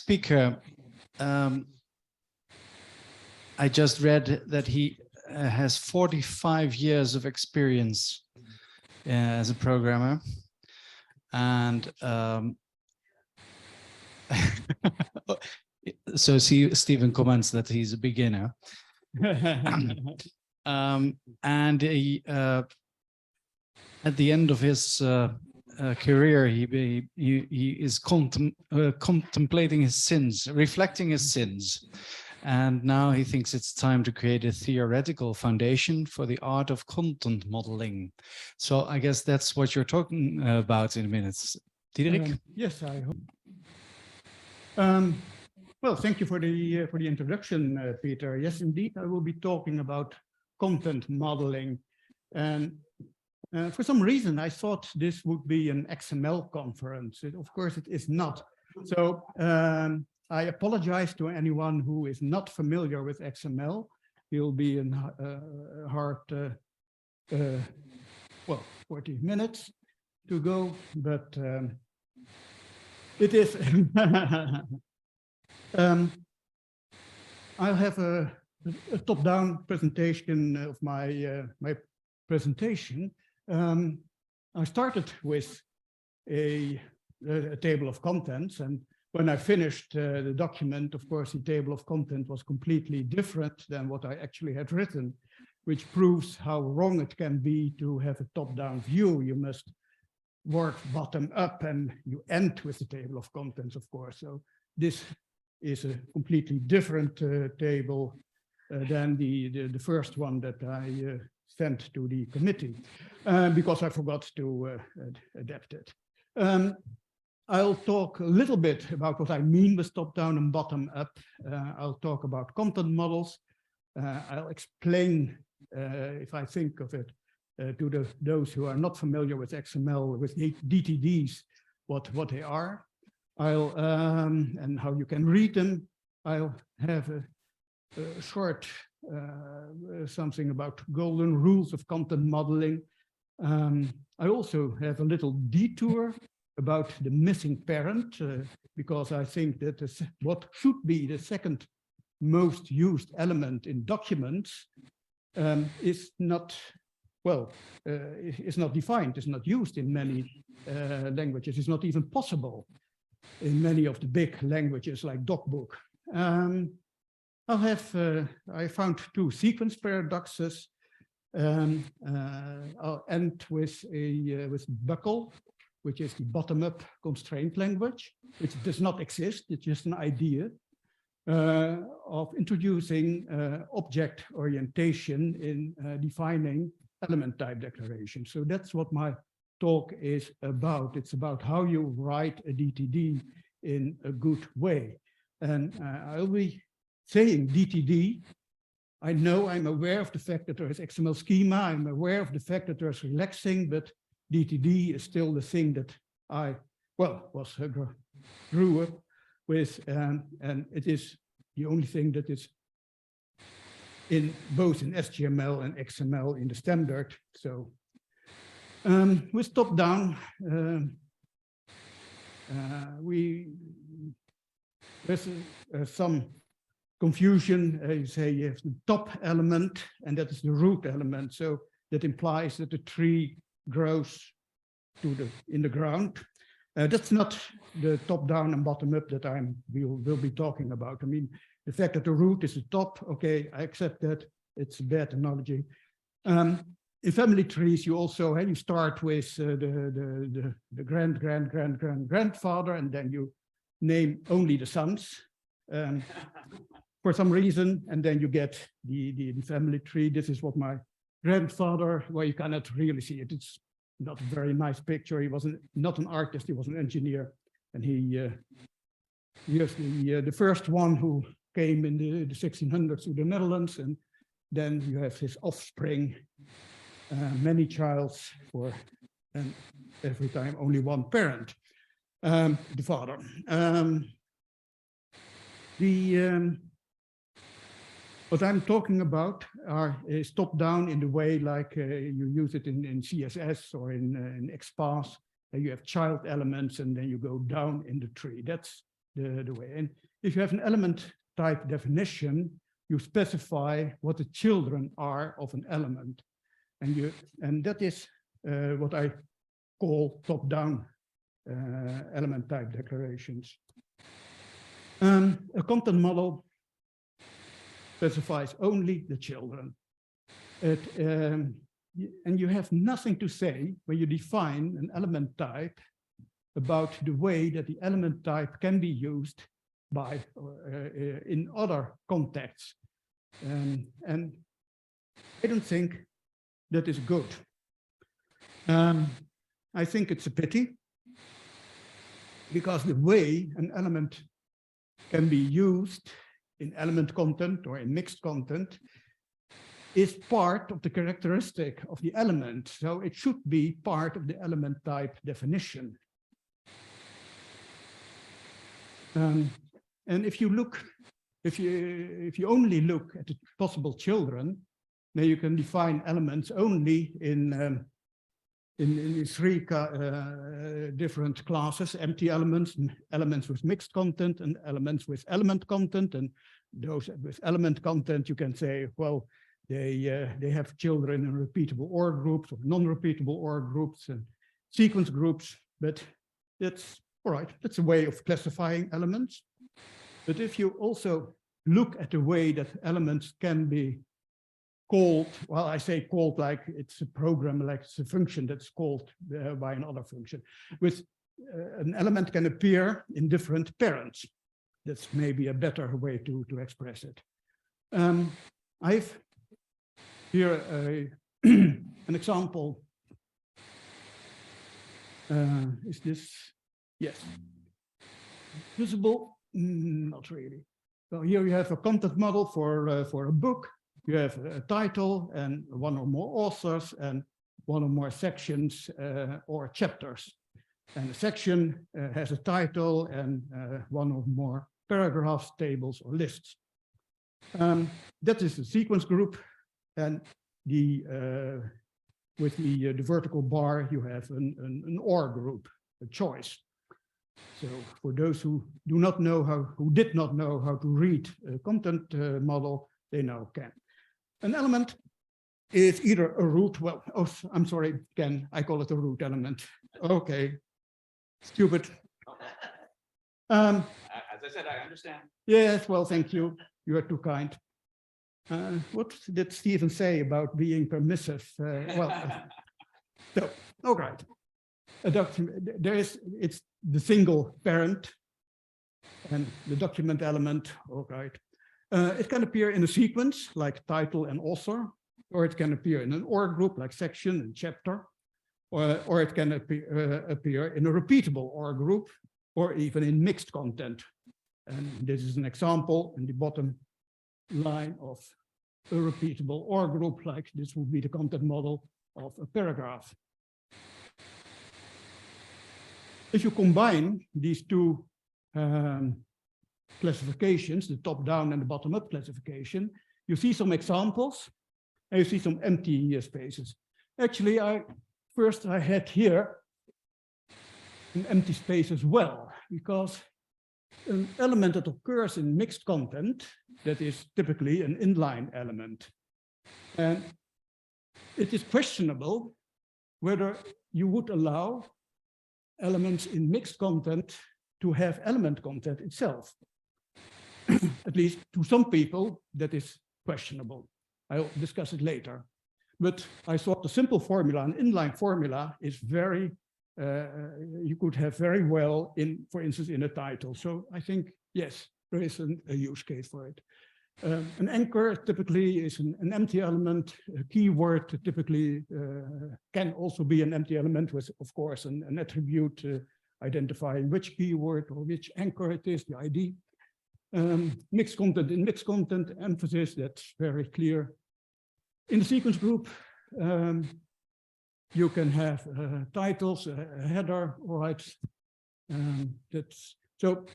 speaker, I just read that he has 45 years of experience as a programmer, and so Stephen comments that he's a beginner. And he, at the end of his career, he is contemplating his sins, reflecting his sins. And now he thinks it's time to create a theoretical foundation for the art of content modeling. So I guess that's what you're talking about in a minute. Diederik? Yes, I hope. Well, thank you for the introduction, Peter. Yes, indeed, I will be talking about content modeling. And for some reason, I thought this would be an XML conference. Of course, it is not. So I apologize to anyone who is not familiar with XML. You'll be in hard, well, 40 minutes to go, but it is. I'll have a top-down presentation of my my presentation. I started with a table of contents, and when I finished the document, of course, the table of content was completely different than what I actually had written, which proves how wrong it can be to have a top-down view. You must work bottom up, and you end with the table of contents, of course. So this is a completely different table than the first one that I sent to the committee because I forgot to adapt it. I'll talk a little bit about what I mean with top-down and bottom-up. I'll talk about content models. I'll explain, if I think of it, to those who are not familiar with XML, with DTDs, what they are. I'll and how you can read them. I'll have a short something about golden rules of content modeling. I also have a little detour about the missing parent, because I think that what should be the second most used element in documents is not, well, is not defined, is not used in many languages. It's not even possible in many of the big languages like DocBook. I'll have, I found two sequence paradoxes. I'll end with Buckle, which is the bottom-up constraint language, which does not exist. It's just an idea of introducing object orientation in defining element type declaration. So that's what my talk is about. It's about how you write a DTD in a good way. And I'll be saying DTD. I know, I'm aware of the fact that there is XML schema. I'm aware of the fact that there's relaxing, but DTD is still the thing that I, well, grew up with, and it is the only thing that is in both in HTML and XML in the standard. So with top-down, there's some confusion. You say you have the top element, and that is the root element. So that implies that the tree grows to in the ground. That's not the top-down and bottom-up that we'll be talking about. I mean, the fact that the root is the top, okay, I accept that. It's a bad analogy. In family trees, you also you start with the grandfather, and then you name only the sons for some reason, and then you get the family tree. This is what my grandfather, well, you cannot really see it. It's not a very nice picture. He wasn't not an artist, he was an engineer, and he was the first one who came in the 1600s to the Netherlands, and then you have his offspring, many childs for, and every time only one parent, the father. What I'm talking about is top-down in the way like you use it in CSS or in XPath. You have child elements, and then you go down in the tree. That's the way. And if you have an element type definition, you specify what the children are of an element. And that is what I call top-down element type declarations. A content model specifies only the children. And you have nothing to say when you define an element type about the way that the element type can be used by in other contexts. And I don't think that is good. I think it's a pity, because the way an element can be used in element content or in mixed content is part of the characteristic of the element. So it should be part of the element type definition. And if you look, if you only look at the possible children, then you can define elements only in three different classes: empty elements, elements with mixed content, and elements with element content. And those with element content, you can say, well, they have children in repeatable OR groups or non-repeatable OR groups and sequence groups, but that's all right. That's a way of classifying elements. But if you also look at the way that elements can be called, well, I say called like it's a program, like it's a function that's called by another function. With an element can appear in different parents. That's maybe a better way to express it. I've here an example. Is this? Yes. Visible? Not really. So here you have a content model for a book. You have a title and one or more authors and one or more sections or chapters. And a section has a title and one or more paragraphs, tables, or lists. That is the sequence group. And with the vertical bar, you have an OR group, a choice. So for those who did not know how to read a content model, they now can. An element is either a root, well, oh, I'm sorry, Ken, I call it a root element. Okay, stupid. As I said, I understand. Yes, well, thank you. You are too kind. What did Stephen say about being permissive? So, all right. A document, it's the single parent and the document element, all right. It can appear in a sequence like title and author, or it can appear in an OR group like section and chapter, or it can appear in a repeatable OR group, or even in mixed content. And this is an example in the bottom line of a repeatable OR group, like this would be the content model of a paragraph. If you combine these two classifications, the top-down and the bottom-up classification, you see some examples and you see some empty spaces. Actually, I had here an empty space as well, because an element that occurs in mixed content, that is typically an inline element. And it is questionable whether you would allow elements in mixed content to have element content itself. At least to some people, that is questionable. I'll discuss it later. But I thought the simple formula, an inline formula, is very, you could have very well in, for instance, in a title. So I think, yes, there is a use case for it. An anchor typically is an empty element. A keyword typically can also be an empty element with, of course, an attribute identifying which keyword or which anchor it is, the ID. Mixed content, in mixed content, emphasis, that's very clear. In the sequence group, you can have titles, a header, all right. That's so,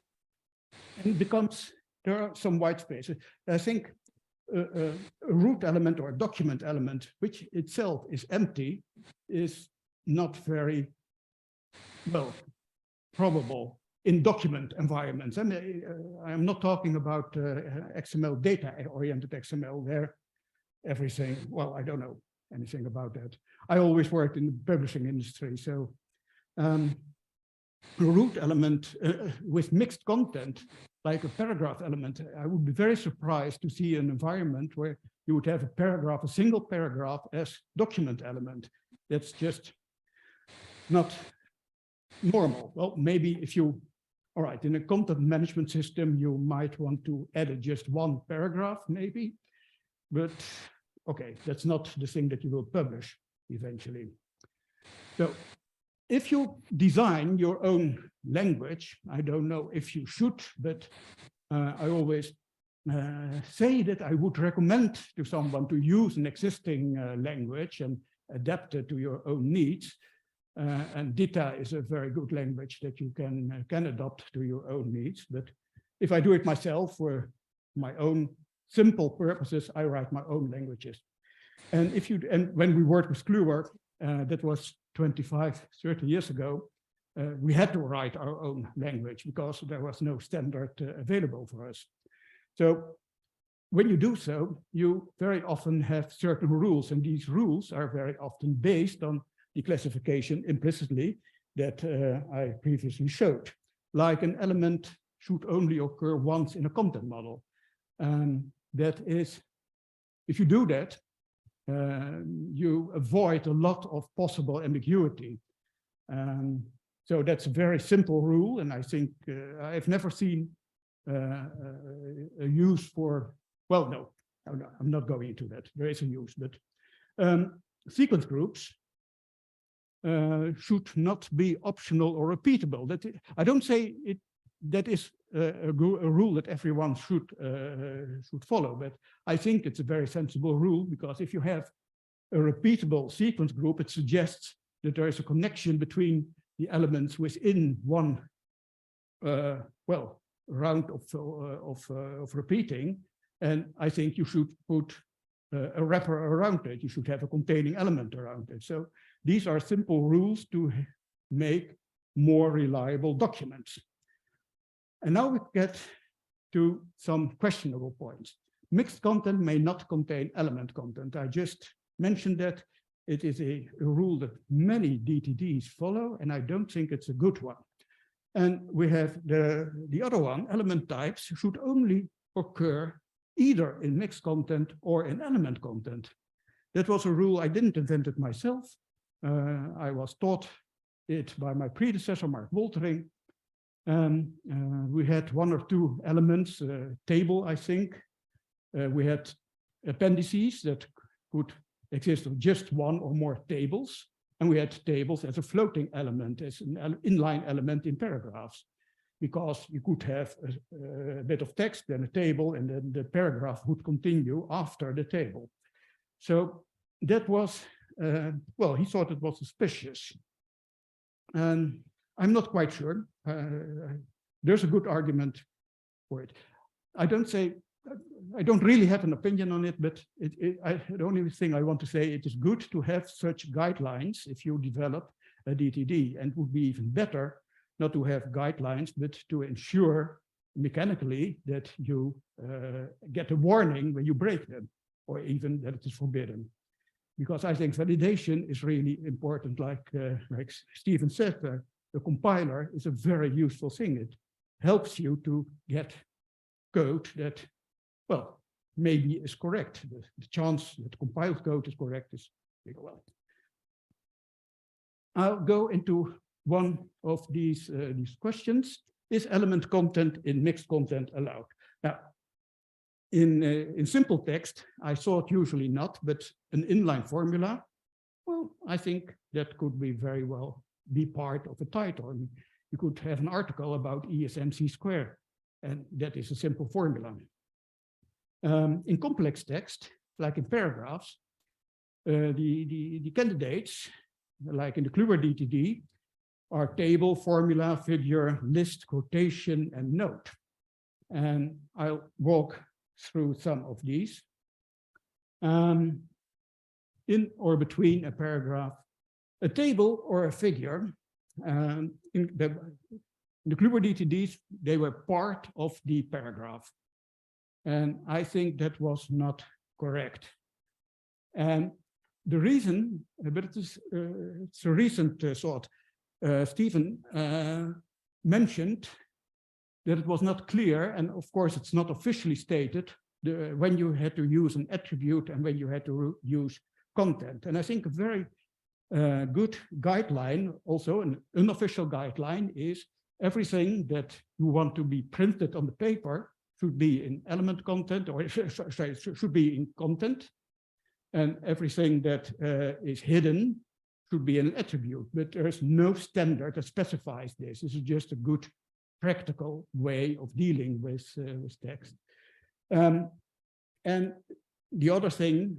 and it becomes, there are some white spaces. I think a root element or a document element, which itself is empty, is not very, well, probable in document environments. And I'm not talking about XML data-oriented XML where everything, well, I don't know anything about that. I always worked in the publishing industry, so a root element with mixed content, like a paragraph element, I would be very surprised to see an environment where you would have a paragraph, a single paragraph as document element. That's just not normal. Well, maybe if you, all right, in a content management system, you might want to edit just one paragraph, maybe, but okay, that's not the thing that you will publish eventually. So if you design your own language, I don't know if you should, but I always say that I would recommend to someone to use an existing language and adapt it to your own needs. And Dita is a very good language that you can adopt to your own needs. But if I do it myself for my own simple purposes, I write my own languages. And when we worked with Kluwer, that was 25, 30 years ago, we had to write our own language because there was no standard available for us. So when you do so, you very often have certain rules, and these rules are very often based on the classification implicitly that I previously showed. Like an element should only occur once in a content model. That is, if you do that, you avoid a lot of possible ambiguity. So that's a very simple rule, and I think I've never seen a use for, well, no, I'm not going into that. There is a use, but sequence groups should not be optional or repeatable. I don't say that is a rule that everyone should follow, but I think it's a very sensible rule, because if you have a repeatable sequence group, it suggests that there is a connection between the elements within one round of repeating, and I think you should put a wrapper around it. You should have a containing element around it. So these are simple rules to make more reliable documents. And now we get to some questionable points. Mixed content may not contain element content. I just mentioned that. It is a rule that many DTDs follow, and I don't think it's a good one. And we have the other one, element types should only occur either in mixed content or in element content. That was a rule I didn't invent it myself. I was taught it by my predecessor, Mark Woltering. We had one or two elements, table, I think. We had appendices that could exist of just one or more tables. And we had tables as a floating element, as an inline element in paragraphs, because you could have a bit of text, then a table, and then the paragraph would continue after the table. So that was, well, he thought it was suspicious. And I'm not quite sure. There's a good argument for it. I don't really have an opinion on it, but the only thing I want to say, it is good to have such guidelines if you develop a DTD, and it would be even better not to have guidelines, but to ensure mechanically that you get a warning when you break them, or even that it is forbidden. Because I think validation is really important, like Stephen said, the compiler is a very useful thing. It helps you to get code that, well, maybe is correct. The chance that compiled code is correct is big. Well, I'll go into one of these questions. Is element content in mixed content allowed? Now, in simple text, I thought usually not, but an inline formula, well, I think that could be very well be part of a title. I mean, you could have an article about ESMC square, and that is a simple formula. In complex text, like in paragraphs, the candidates, like in the Kluwer DTD, are table, formula, figure, list, quotation, and note. And I'll walk through some of these. In or between a paragraph, a table or a figure, The Kluber DTDs, they were part of the paragraph. And I think that was not correct. And the reason, but it's a recent thought, Stephen mentioned that it was not clear, and of course it's not officially stated, when you had to use an attribute and when you had to use content. And I think a very good guideline, also an unofficial guideline, is everything that you want to be printed on the paper should be in element content, or sorry, should be in content, and everything that is hidden should be an attribute. But there is no standard that specifies this. This is just a good practical way of dealing with text. And the other thing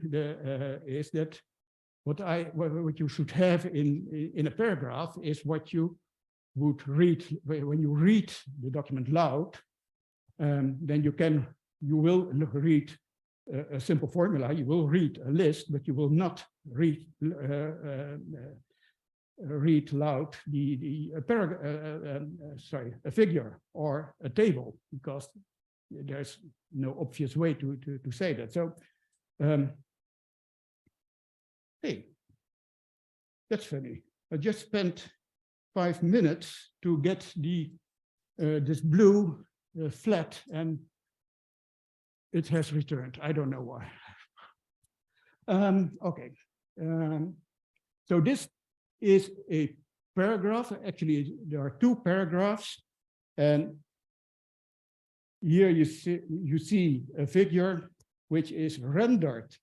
is that what you should have in a paragraph is what you would read when you read the document loud. Then you will read a simple formula. You will read a list, but you will not read loud a figure or a table, because there's no obvious way to say that. So, hey, that's funny. I just spent 5 minutes to get this blue flat, and it has returned. I don't know why. Okay. So this is a paragraph. Actually, there are 2 paragraphs, and here you see a figure which is rendered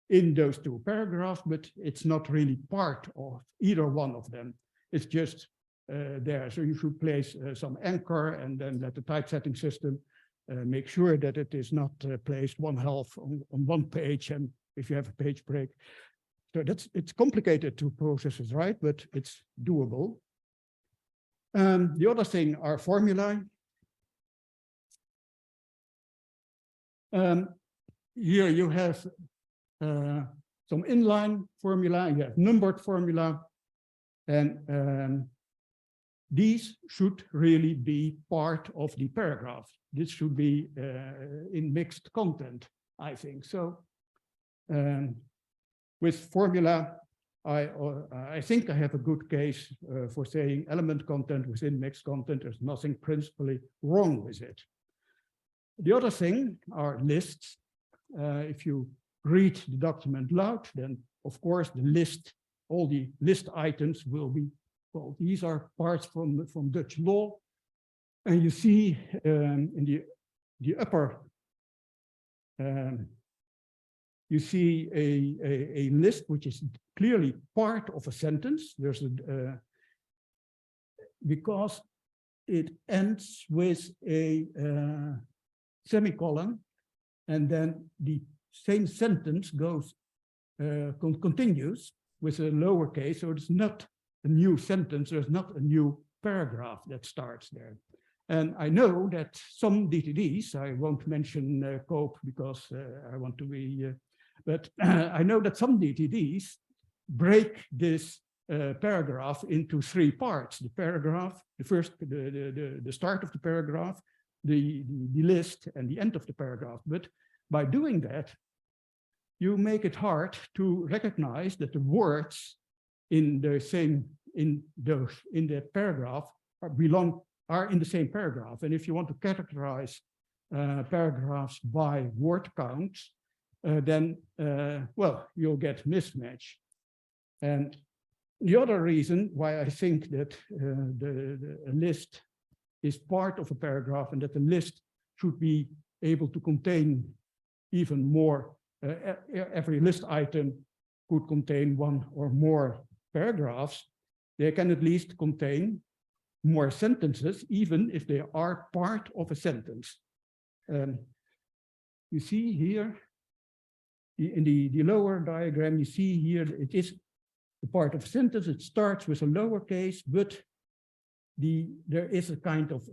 in those 2 paragraphs, but it's not really part of either one of them. It's just there. So you should place some anchor and then let the typesetting system make sure that it is not placed 1/2 on one page, and if you have a page break. So it's complicated to process it, right? But it's doable. The other thing are formulae. Here you have some inline formula, you have numbered formula, and these should really be part of the paragraph. This should be in mixed content, I think. So with formula, I think I have a good case for saying element content within mixed content. There's nothing principally wrong with it. The other thing are lists. If you read the document loud, then of course the list, all the list items will be, well, these are parts from Dutch law. And you see in the upper, you see a list which is clearly part of a sentence. There's a, because it ends with a semicolon, and then the same sentence goes continues with a lowercase, so it's not a new sentence, there's not a new paragraph that starts there. And I know that some DTDs, I won't mention Cope because I want to be, but I know that some DTDs break this paragraph into 3 parts: the paragraph, the first, the start of the paragraph, the list, and the end of the paragraph. But by doing that, you make it hard to recognize that the words in the same in the paragraph are in the same paragraph. And if you want to categorize paragraphs by word count, then well, you'll get mismatch. And the other reason why I think that the list is part of a paragraph, and that the list should be able to contain even more, every list item could contain 1 or more paragraphs. They can at least contain more sentences, even if they are part of a sentence. You see here, in the lower diagram, you see here, it is a part of a sentence. It starts with a lowercase, but there is a kind of,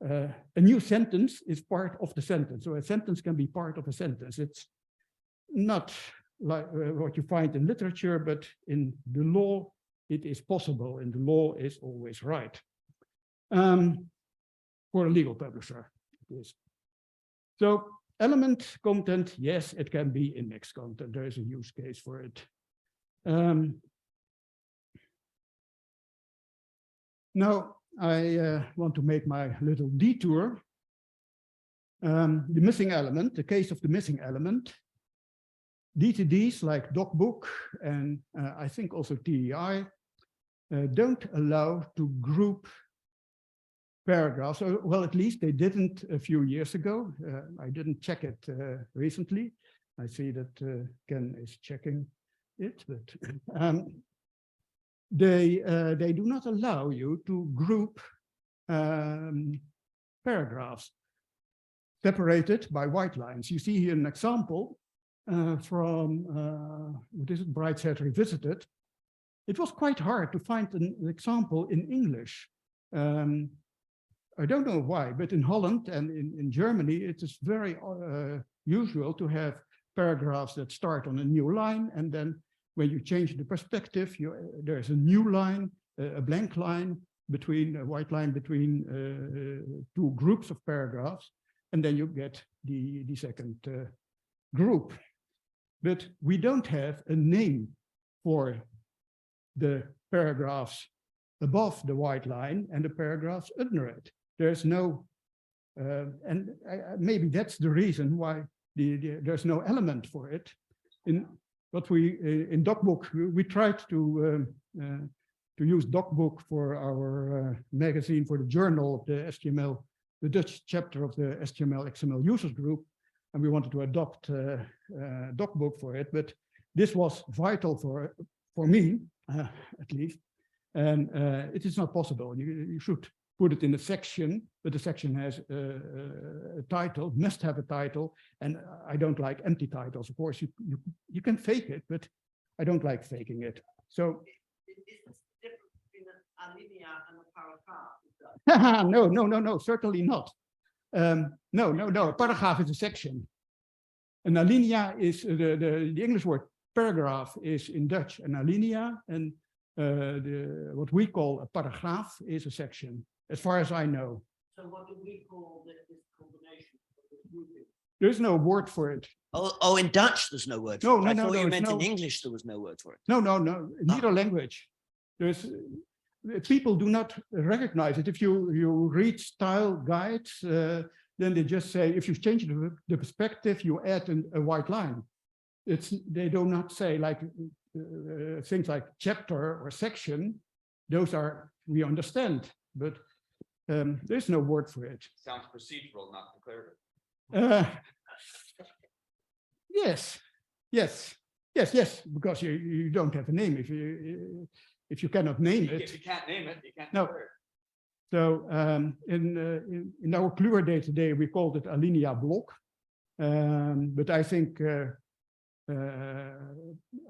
a new sentence is part of the sentence. So a sentence can be part of a sentence. It's not like what you find in literature, but in the law, it is possible, and the law is always right. For a legal publisher. It is. So element content, yes, it can be index content. There is a use case for it. Now I want to make my little detour. The missing element, the case of the missing element. DTDs like DocBook and I think also TEI don't allow to group paragraphs. Well, at least they didn't a few years ago. I didn't check it recently. I see that Ken is checking it, but they do not allow you to group paragraphs separated by white lines. You see here an example from what is it, Brightside Revisited. It was quite hard to find an example in English. I don't know why, but in Holland and in Germany, it is very usual to have paragraphs that start on a new line, and then when you change the perspective, there's a new line, a blank line between a white line between two groups of paragraphs, and then you get the second group. But we don't have a name for the paragraphs above the white line and the paragraphs under it. There's no, and maybe that's the reason why there's no element for it. In what in DocBook, we tried to use DocBook for our magazine, for the journal of the HTML, the Dutch chapter of the HTML XML users group, and we wanted to adopt DocBook for it. But this was vital for me, at least, and it is not possible. You should put it in a section, but the section has a title, must have a title, and I don't like empty titles. Of course, you can fake it, but I don't like faking it. So is this different between a linear and a paragraph? no, certainly not. No, a paragraph is a section. An alinea is the English word paragraph is in Dutch an alinea, and what we call a paragraaf is a section, as far as I know. So what do we call this combination? There's no word for it. Oh, in Dutch, there's no word for it. I thought you meant in English there was no word for it. No, in either language. There's people do not recognize it. If you read style guides, then they just say, if you change the perspective, you add a white line. They do not say like things like chapter or section. Those are, we understand, but there's no word for it. Sounds procedural, not declarative. Yes, because you don't have a name. If you cannot name it. If you can't name it, you can't No. declare it. So in our Kluwer day today, we called it alinea block, but I think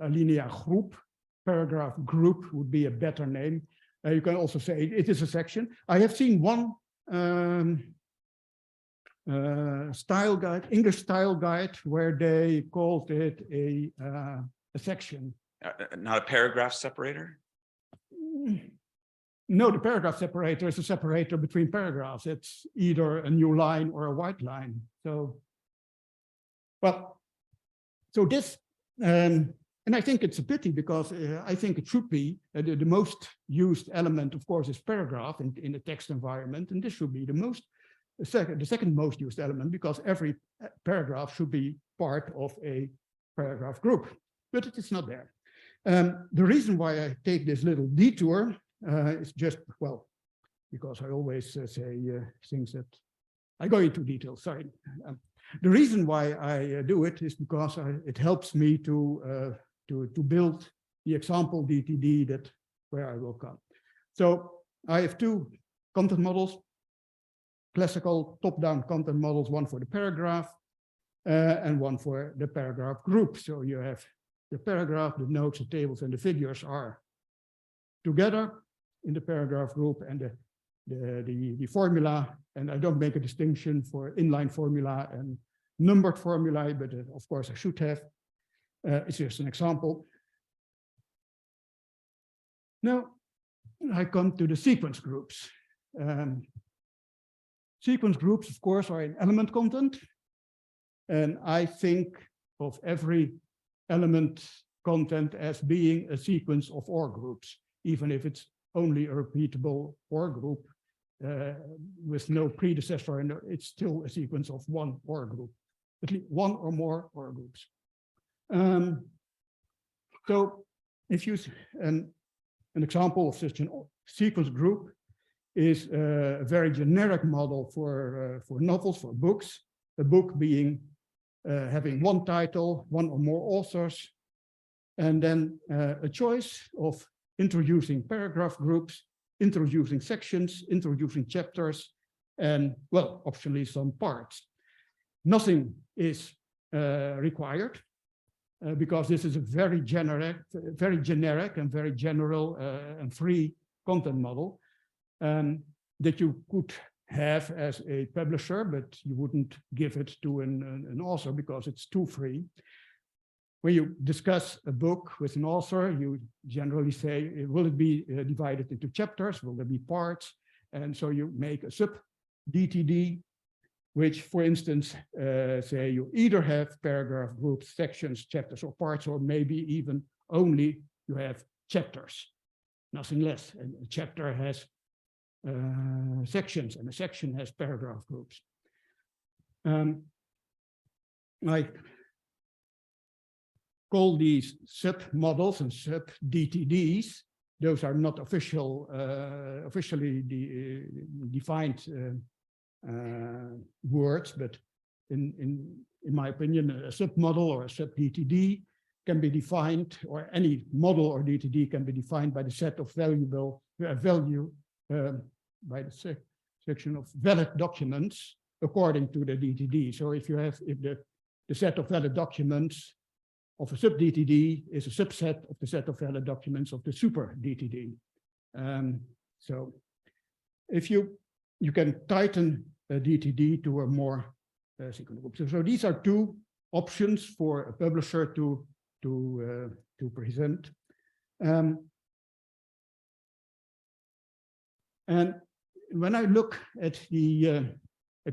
alinea group, paragraph group would be a better name. You can also say it is a section. I have seen one style guide, English style guide, where they called it a section. Not a paragraph separator? No, the paragraph separator is a separator between paragraphs. It's either a new line or a white line. So, well, so this, and I think it's a pity because I think it should be the most used element, of course, is paragraph in the text environment, and this should be the second most used element, because every paragraph should be part of a paragraph group, but it is not there. The reason why I take this little detour is just, well, because I always say things that I go into detail, sorry. The reason why I do it is because it helps me to build the example DTD that where I will come. So I have two content models, classical top-down content models, one for the paragraph and one for the paragraph group. So you have the paragraph, the notes, the tables, and the figures are together in the paragraph group, and the formula, and I don't make a distinction for inline formula and numbered formulae, but of course I should have. It's just an example. Now I come to the sequence groups. Sequence groups, of course, are in element content. And I think of every element content as being a sequence of OR groups, even if it's only a repeatable OR group with no predecessor, and it's still a sequence of one OR group, at least one or more OR groups. So if you, an example of such a sequence group is a very generic model for novels, for books, a book being having one title, one or more authors, and then a choice of introducing paragraph groups, introducing sections, introducing chapters, and, well, optionally some parts. Nothing is required because this is a very generic and very general and free content model that you could have as a publisher, but you wouldn't give it to an author because it's too free. When you discuss a book with an author, you generally say, will it be divided into chapters? Will there be parts? And so you make a sub-DTD, which, for instance, say you either have paragraph groups, sections, chapters, or parts, or maybe even only you have chapters, nothing less. And a chapter has sections, and a section has paragraph groups. I call these sub-models and sub-DTDs. Those are not officially defined words, but in my opinion, a sub-model or a sub-DTD can be defined, or any model or DTD can be defined by the set of by the section of valid documents according to the DTD. So if the set of valid documents of a sub-DTD is a subset of the set of valid documents of the super DTD. So if you can tighten a DTD to a more sequence group. So these are two options for a publisher to present. And when I look at the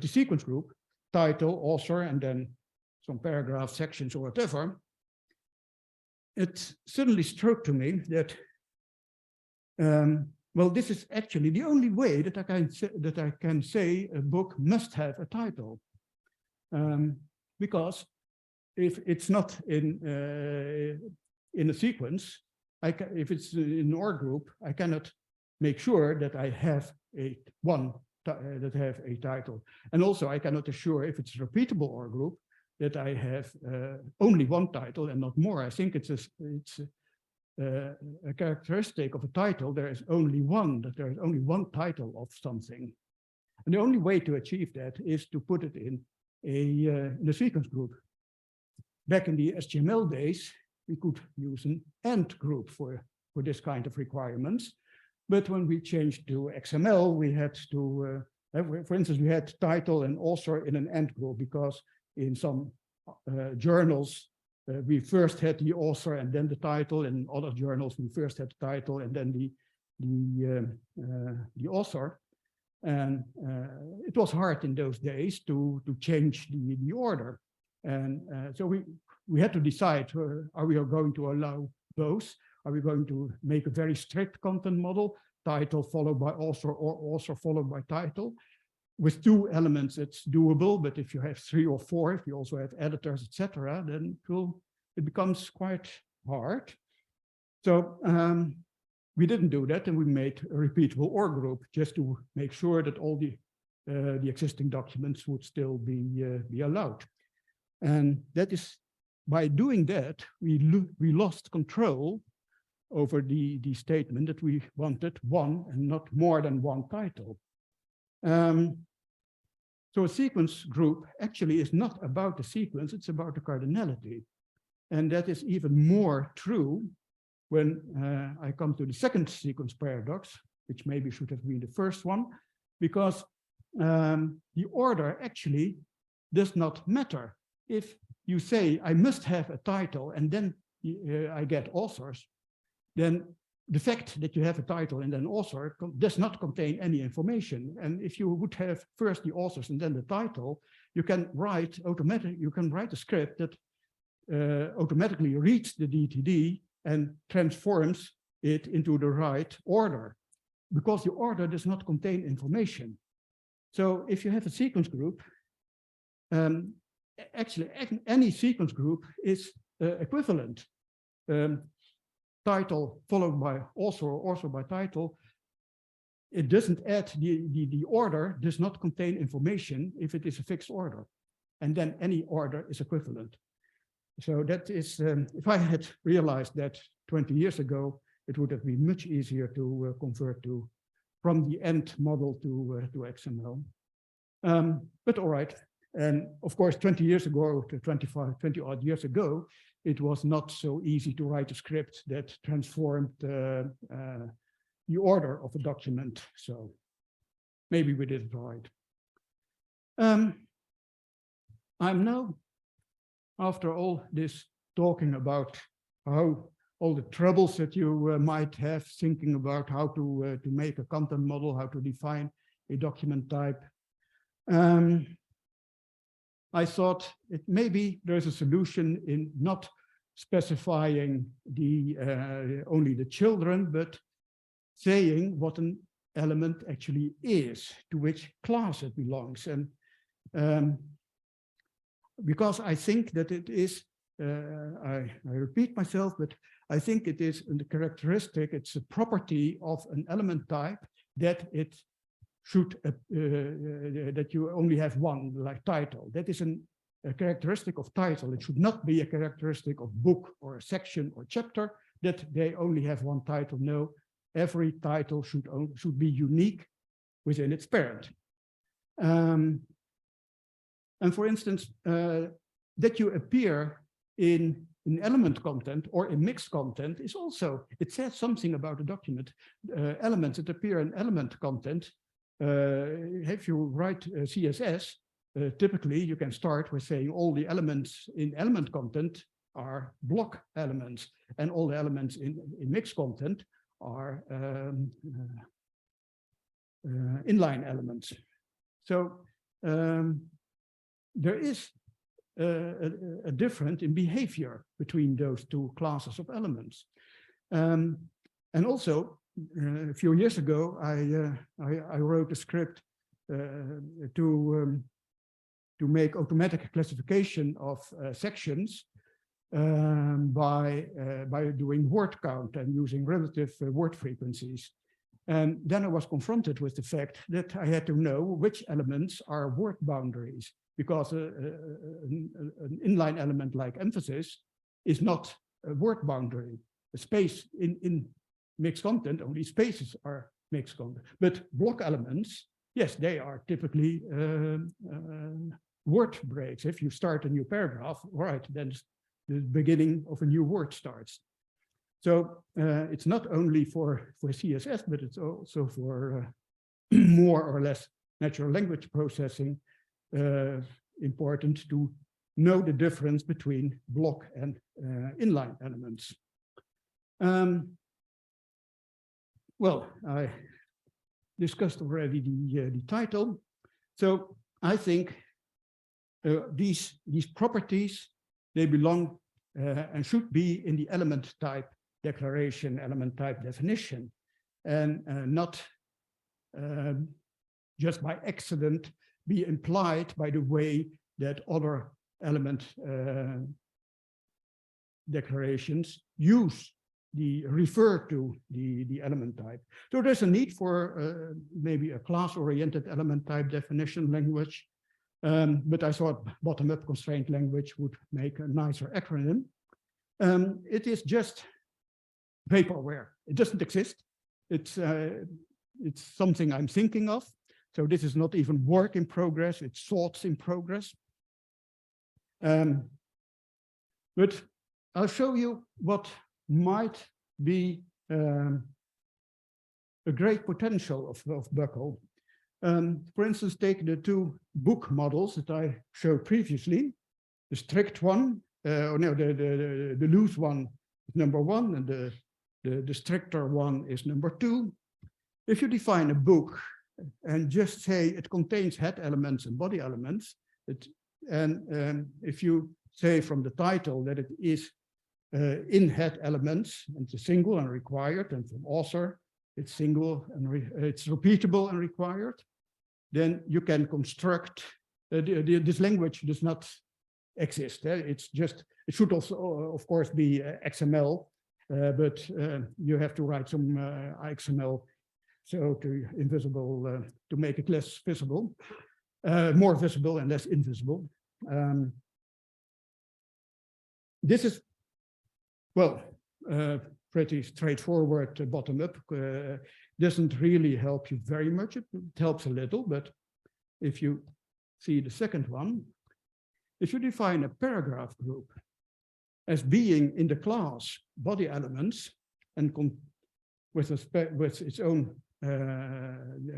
sequence group, title, author, and then some paragraph sections or whatever, it suddenly struck to me that, well, this is actually the only way that I can say a book must have a title, because if it's not in a sequence, if it's in an OR group, I cannot make sure that I have that have a title, and also I cannot assure if it's a repeatable OR group that I have only one title and not more. I think it's a characteristic of a title. There is only one, that there is only one title of something. And the only way to achieve that is to put it in a sequence group. Back in the HTML days, we could use an AND group for this kind of requirements. But when we changed to XML, we had to, for instance, we had title and author in an AND group because in some journals, we first had the author and then the title. In other journals, we first had the title and then the author. And it was hard in those days to change the order. And so we had to decide, are we going to allow both? Are we going to make a very strict content model, title followed by author or author followed by title? With two elements, it's doable, but if you have 3 or 4, if you also have editors, etc., then it becomes quite hard. So we didn't do that, and we made a repeatable OR group just to make sure that all the existing documents would still be allowed. And that is, by doing that, we lost control over the statement that we wanted one and not more than one title. So a sequence group actually is not about the sequence, it's about the cardinality. And that is even more true when I come to the second sequence paradox, which maybe should have been the first one, because the order actually does not matter. If you say, I must have a title and then I get authors, then the fact that you have a title and an author does not contain any information. And if you would have first the authors and then the title, you can write a script that automatically reads the DTD and transforms it into the right order, because the order does not contain information. So if you have a sequence group, actually any sequence group is equivalent. Title followed by author or author by title. It doesn't add, the order does not contain information if it is a fixed order. And then any order is equivalent. So that is, if I had realized that 20 years ago, it would have been much easier to convert from the end model to XML. But all right. And of course, 20 years ago, to 20 odd years ago, it was not so easy to write a script that transformed the order of a document. So maybe we did it right. I'm now, after all this talking about how all the troubles that you might have thinking about how to make a content model, how to define a document type, I thought maybe there's a solution in not specifying only the children, but saying what an element actually is, to which class it belongs. And because I think that it is, I repeat myself, but I think it is a characteristic, it's a property of an element type that it should, that you only have one, like title. That is a characteristic of title. It should not be a characteristic of book or a section or chapter, that they only have one title. No, every title should be unique within its parent. And for instance, that you appear in element content or in mixed content is also, it says something about a document. Elements that appear in element content, if you write CSS, typically you can start with saying all the elements in element content are block elements, and all the elements in mixed content are inline elements. So there is a difference in behavior between those two classes of elements. And also, a few years ago, I wrote a script to make automatic classification of sections by doing word count and using relative word frequencies. And then I was confronted with the fact that I had to know which elements are word boundaries, because an inline element like emphasis is not a word boundary. A space in mixed content, only spaces are mixed content. But block elements, yes, they are typically word breaks. If you start a new paragraph, right, then the beginning of a new word starts. So it's not only for CSS, but it's also for more or less natural language processing important to know the difference between block and inline elements. Well, I discussed already the title. So I think these properties, they belong and should be in the element type declaration, element type definition, and not just by accident be implied by the way that other element declarations refer to the element type. So there's a need for maybe a class-oriented element type definition language, but I thought bottom-up constraint language would make a nicer acronym. It is just vaporware. It doesn't exist. It's something I'm thinking of. So this is not even work in progress, it's thoughts in progress. But I'll show you what might be a great potential of Buckle. For instance, take the two book models that I showed previously. The strict one, or no, the loose one is number one, and the The stricter one is number 2. If you define a book and just say it contains head elements and body elements, if you say from the title that it is in head elements, and it's a single and required, and from author, it's single and it's repeatable and required, then you can construct, this language does not exist. It's just, it should also, of course, be XML, but you have to write some XML so to make it less visible, more visible and less invisible. This is, well, pretty straightforward bottom up. Doesn't really help you very much. It helps a little, but if you see the second one, if you define a paragraph group as being in the class body elements and with its own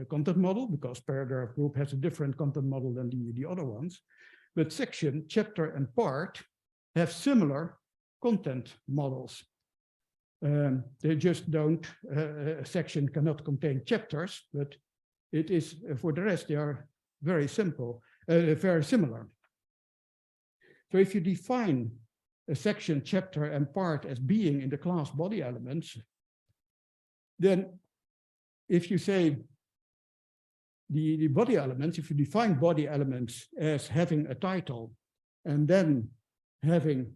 content model, because paragraph group has a different content model than the other ones, but section, chapter, and part have similar content models. They just don't, a section cannot contain chapters, but it is, for the rest, they are very simple, very similar. So if you define a section, chapter, and part as being in the class body elements, then if you say the body elements, if you define body elements as having a title and then having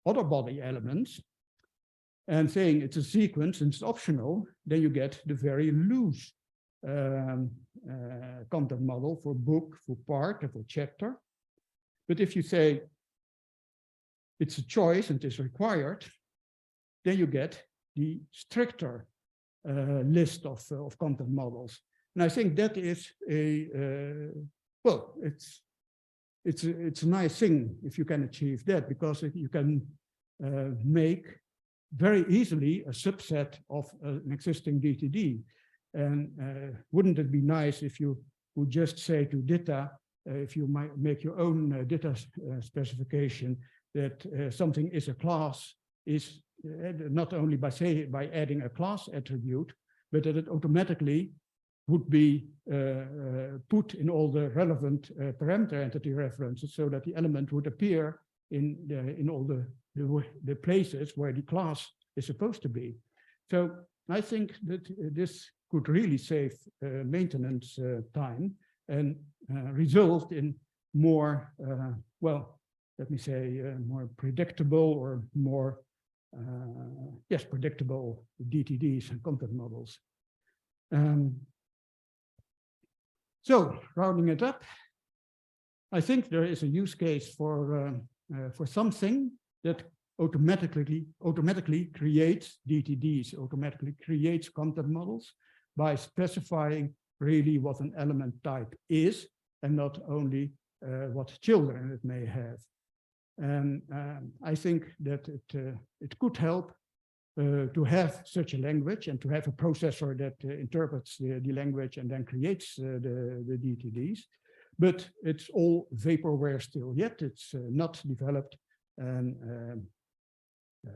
other body elements, and saying it's a sequence and it's optional, then you get the very loose content model for book, for part, and for chapter. But if you say it's a choice and it's required, then you get the stricter list of content models. And I think that is a, well, it's a nice thing if you can achieve that, because you can make very easily a subset of an existing DTD. And wouldn't it be nice if you would just say to DITA, if you might make your own DITA specification, that something is a class, is not only by adding a class attribute, but that it automatically would be put in all the relevant parameter entity references, so that the element would appear in all the places where the class is supposed to be. So I think that this could really save maintenance time and result in more, well, let me say, more predictable or more, yes, predictable DTDs and content models. So rounding it up, I think there is a use case for something that automatically creates DTDs, automatically creates content models by specifying really what an element type is, and not only what children it may have. And I think that it could help to have such a language and to have a processor that interprets the language and then creates the DTDs. But it's all vaporware still yet. It's not developed. And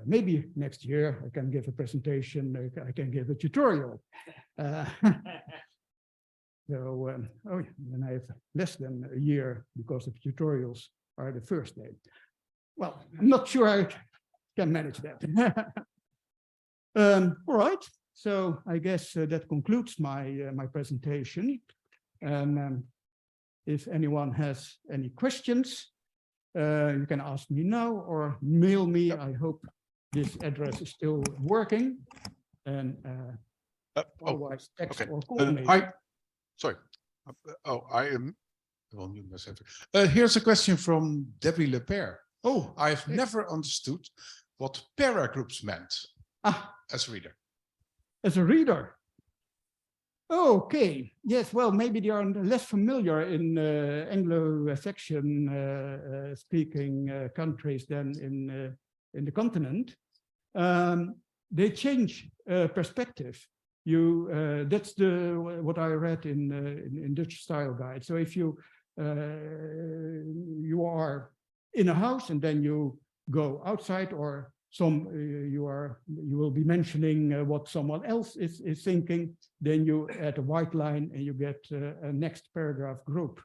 maybe next year I can give a presentation, I can give a tutorial. So, oh, and I have less than a year because the tutorials are the first day. Well, I'm not sure I can manage that. All right, so I guess that concludes my presentation. And if anyone has any questions, you can ask me now or mail me. I hope this address is still working. And otherwise, text or call me. Sorry. I am. Well, here's a question from Debbie Lepere. Oh, I've never understood what paragroups meant as a reader. As a reader. Okay. Yes. Well, maybe they are less familiar in Anglo-Saxon speaking countries than in the continent. They change perspective. That's what I read in Dutch style guide. So if you are in a house and then you go outside, or you will be mentioning what someone else is thinking. Then you add a white line and you get a next paragraph group.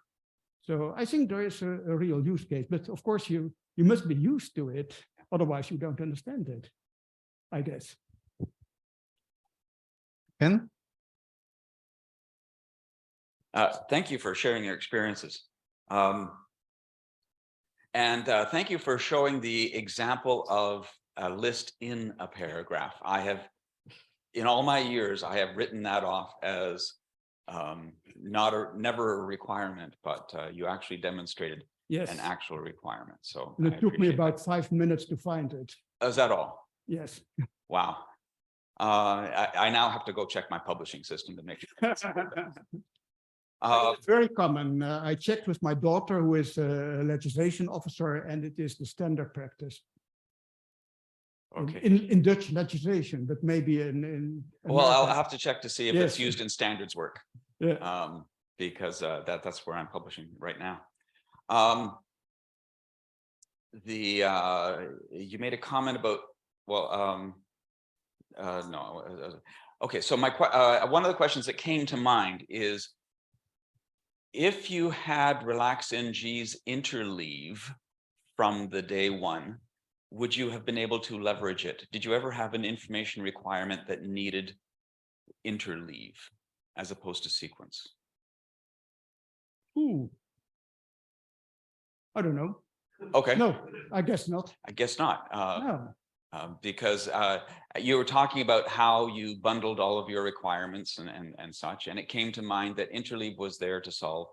So I think there is a real use case, but of course you must be used to it. Otherwise you don't understand it, I guess. Ben? Thank you for sharing your experiences. And thank you for showing the example of a list in a paragraph. In all my years, I have written that off as never a requirement, but you actually demonstrated an actual requirement. So and it took me about 5 minutes to find it. Is that all? Yes. Wow. I now have to go check my publishing system to make sure. It's very common. I checked with my daughter, who is a legislation officer, and it is the standard practice. Okay. In Dutch legislation, but maybe in Well, I'll America. have to check to see if it's used in standards work. Yeah. Because that's where I'm publishing right now. You made a comment about, well, no. Okay, so one of the questions that came to mind is, if you had relax NG's interleave from the day one, would you have been able to leverage it? Did you ever have an information requirement that needed interleave as opposed to sequence? Ooh. I don't know. Okay. No, I guess not. I guess not. No. Because you were talking about how you bundled all of your requirements and such, and it came to mind that interleave was there to solve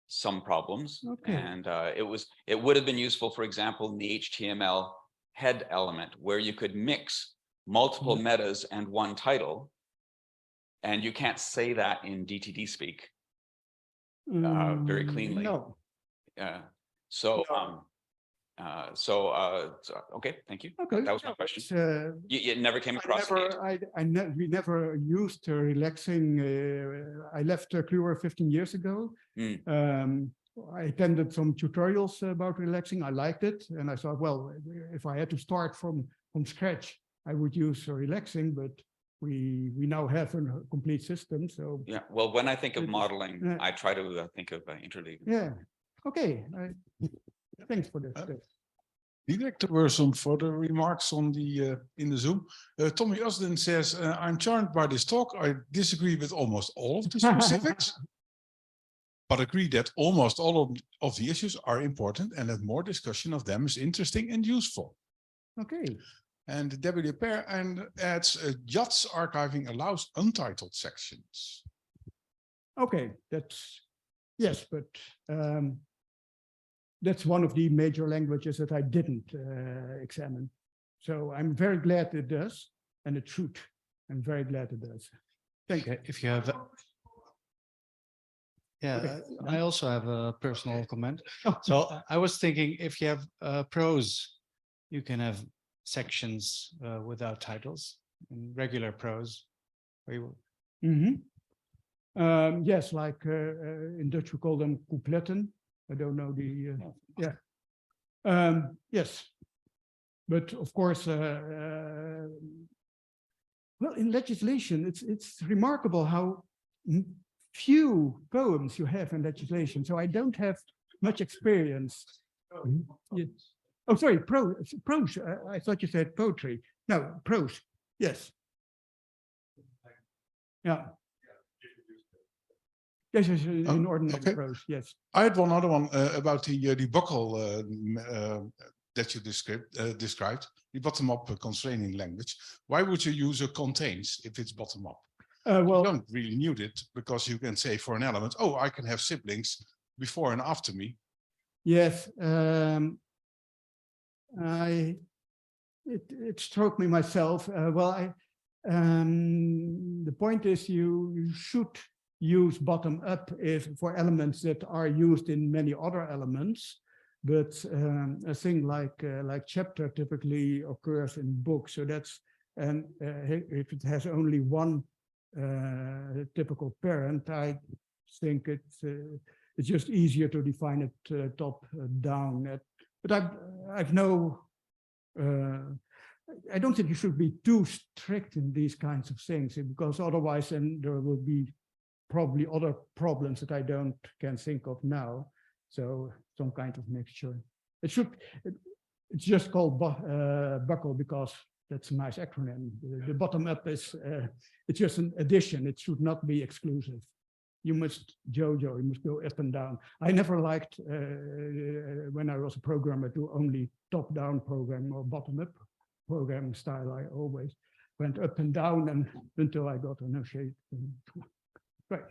some problems. Okay. And it would have been useful, for example, in the HTML head element, where you could mix multiple metas and one title, and you can't say that in DTD speak very cleanly. No. So okay, thank you. Okay. That was my question. You never came across it. We never used relaxing. I left Kluwer 15 years ago. I attended some tutorials about relaxing. I liked it, and I thought, well, if I had to start from scratch, I would use relaxing. But we now have a complete system. So yeah. Well, when I think of modeling, I try to think of interleave. Yeah. Okay. Thanks for this. Diederik, there were some further remarks on in the Zoom. Tommy Usden says, I'm charmed by this talk. I disagree with almost all of the specifics, but agree that almost all of the issues are important and that more discussion of them is interesting and useful. Okay. And Debbie Pair adds, JATS archiving allows untitled sections. Okay, yes, but that's one of the major languages that I didn't examine. So I'm very glad it does, and it should. I'm very glad it does. Thank you. If you have, yeah, I also have a personal comment. So I was thinking, if you have prose, you can have sections without titles in regular prose. Yes, like in Dutch we call them coupletten. I don't know the yes, but of course, well, in legislation, it's remarkable how few poems you have in legislation. So I don't have much experience. Oh, sorry, prose. I thought you said poetry. No, prose. Yes. Yeah. Yes, in ordinary prose. Yes. I had one other one about the buckle that you described, the bottom-up constraining language. Why would you use a contains if it's bottom-up? Well, you don't really need it, because you can say for an element, oh, I can have siblings before and after me. Yes. It struck me myself. Well, the point is you should use bottom up for elements that are used in many other elements, but a thing like chapter typically occurs in books. So that's, and if it has only one typical parent, I think it's just easier to define it top down. But I've no I don't think you should be too strict in these kinds of things, because otherwise then there will be probably other problems that I can think of now. So some kind of mixture. It's just called buckle because that's a nice acronym. The bottom up is it's just an addition. It should not be exclusive. You must you must go up and down. I never liked when I was a programmer to only top down program or bottom up programming style. I always went up and down and until I got an shape. Right.